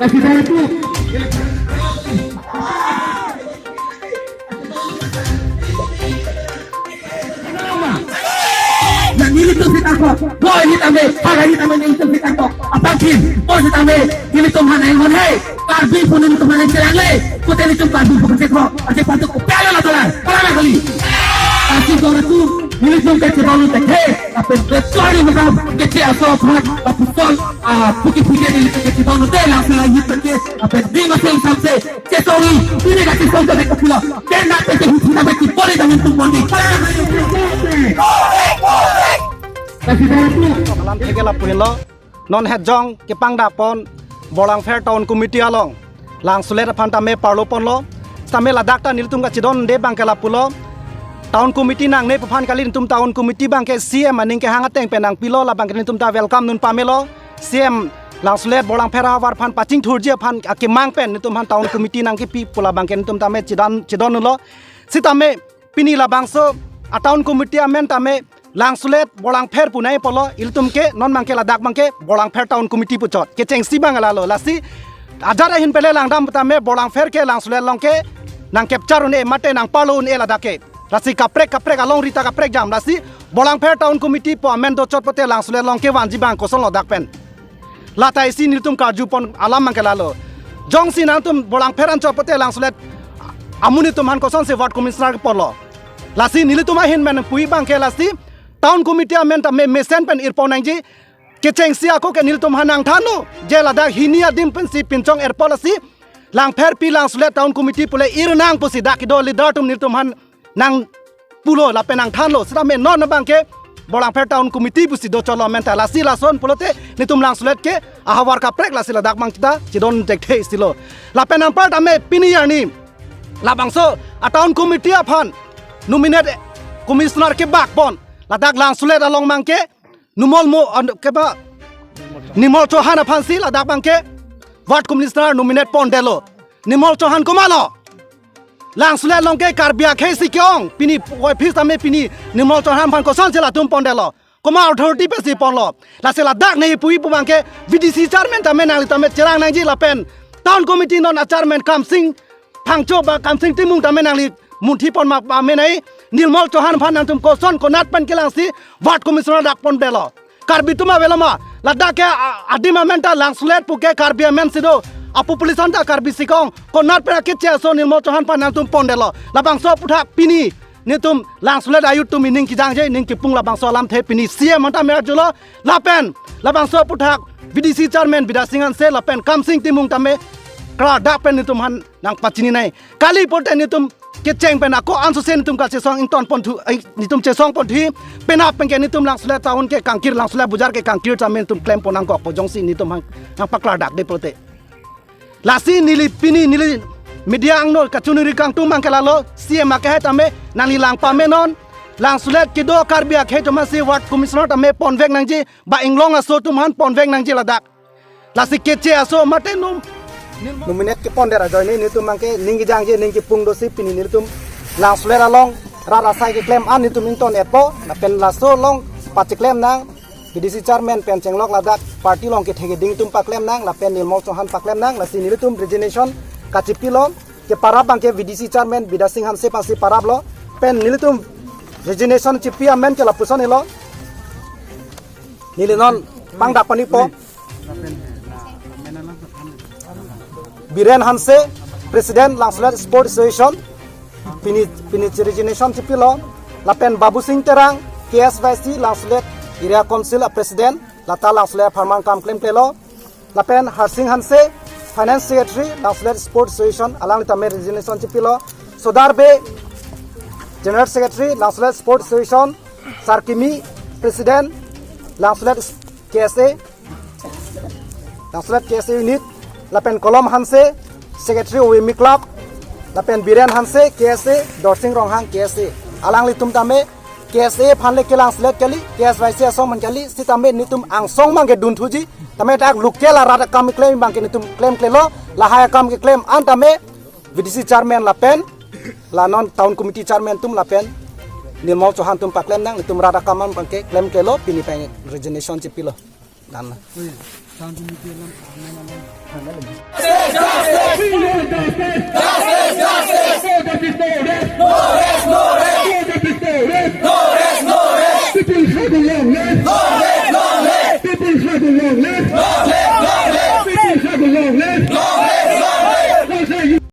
Kasih saya tuh. Yang ini tuh si tako, boy ini tambe, para ini tambe ini tuh si tako. Apakin, boy si tambe, ini tuh mana yang mana? Karbi pun ini tuh mana yang celang le. Kutel itu karbi bukan cekro, acek pantuk kupelo lah tolan, kalau kali. Kasih kau itu, ini tuh kecil balu teke, tapi betul ini macam kecil asal pun, tapi betul, putih-putih ini kecil balu teke, langsung lagi teke, tapi di masing sampai cetori, ini kasih kau teke kepala, dan nak teke hukum sampai tu boleh dengan tu bondi. Kalam thege la puhilo non het jong ke pangda pon bolang fair town committee along lang sulet phanta me parlo pon lo stame la dakta niltum ka chidon de bang kala pulo town committee nang ne phan kali tum town committee bang ke cm aning ke hanga teng penang pilo la bang ke tum ta welcome nun pamelo cm lang sulet bolang fair war phan paching thurje phan ke mang pen tum han town committee nang ke pi pula bang ke tum ta me chidon lo sitame pini la bang so a town committee amen tame lang sulet bolang fair punai polo iltum ke non mangke ladak mangke bolang fair town committee pucot ke cengsi bangala lo lasi adara hin pele lang dam tame bolang fair ke lang sulet long ke nang capture ne mate nang palu ne ladake lasi kaprek along rita kaprek jam lasi bolang fair town committee po amen do chot pote lang sulet long ke wanji bang kosong lodak pen latai si niltum karju pon alam mangke lalo jong si nang tum bolang fair an chot pote lang sulet amuni tum han kosong se ward commissioner polo lasi nilitum hin men pui bang ke lasi town committee amen ta me mesen pen irpon angji ke chengsi ako ke niltum hanang thanu je lada hinia dim pen si pinchong air policy lang pher pi lang sulet town committee pule irnang pusi dak do leader tum niltum han nang pulo la penang thanlo sida me non bang ke bolang pher town committee pusi do cholo men ta lasi lason pulote nitum lang sulet ke ahawar ka prek lasi ladak mang kita chidon tekte istilo la penang part ame pini yani la bangso a town committee aphan nominate commissioner ke bakbon ladak lang sulet along mangke numol mo ke ba nimol chohan aphansi ladak mangke ward commissioner nominate pondelo nimol chohan komalo lang sulet longke karbia khesi kyong pini office ame pini nimol chohan phan ko son chela tum pondelo koma authority pesi ponlo la sela dak nei pui pu mangke vdc chairman tame nang tame cherang nang ji lapen town committee non chairman kam sing phangcho ba kam sing timung tame nang li munthi pon ma ame nai nilmol chohan phan nang tum ko son ko nat pan kelang si ward commissioner dak pon belo karbi tuma velama ladda ke adima menta lang sulet pu ke karbi men sido apu polisan ta karbi sikong ko nat pra ke che so nilmol chohan phan nang tum pon delo labang so putha pini ni tum lang sulet ayu tum ning ki jang je ning ki pung labang so lam the pini cm mata mer julo lapen labang so putha vdc chairman bidasingan se lapen kam sing timung tame kra dak pen ni tum han nang pachini nai kali pote ni tum ke cheng pen ako ansu sen tum ka chesong inton pon thu ni tum chesong pon thi pena pen ke ni tum lang sula taun ke kangkir lang sula bujar ke kangkir chamen tum claim ponang ko pojong si ni tum hang paklar dak de prote lasi nili pini nili media angno kachunuri kang tum mang kelalo cm ka het ame nang lang pa menon lang sula ke do karbia ke to masi ward commissioner ame pon vek nang ji ba inglong aso tum han pon vek nang ji ladak lasi ke che aso mate num nominate ke ponder ajoy ni tum mangke ningi jang je ningi pung do sip ni tum lang sulera long rara sai ke claim an tum inton epo na pen laso long pachi claim nang bdc chairman pen chenglok ladak party long ke thege ding tum pa claim nang la pen nilmo chohan pa claim nang la si ni tum resignation kachipi lo ke parab bang ke vdc chairman bidasing han se pasi parab lo pen ni tum resignation chipi amen ke la puson lo nilinon pangdak pani po Biren Hanse, President Langsulet Sport Association, Pini Resignation Cipilo, Lapen Babu Singh Terang, KSYC Langsulet Area Council President, Lata Langsulet Farman Kam Claim Plelo, Lapen Harsing Hanse, Finance Secretary Langsulet Sport Association, Alang Tame Resignation Cipilo, Sodarbe, General Secretary Langsulet Sport Association, Sarkimi, President Langsulet KSA, Langsulet KSA Unit, Lapen Kolom Hanse, Secretary Wimi Club, Lapen Biren Hanse, KSA, Dorsing Ronghang KSA. Alang litum tame, KSA phanle kelang slet kali, KSYC asong man kali, si tame nitum ang song mang ke dun thuji, tame tak lukela rada kami claim bang ke nitum claim klelo, lahaya kam ke claim an tame, VDC Chairman Lapen, la non Town Committee Chairman tum Lapen, nilmol chohan tum pa claim nang nitum rada kaman bang ke claim klelo, pini pang resignation cipilo. dan People have a long life. People have a long life.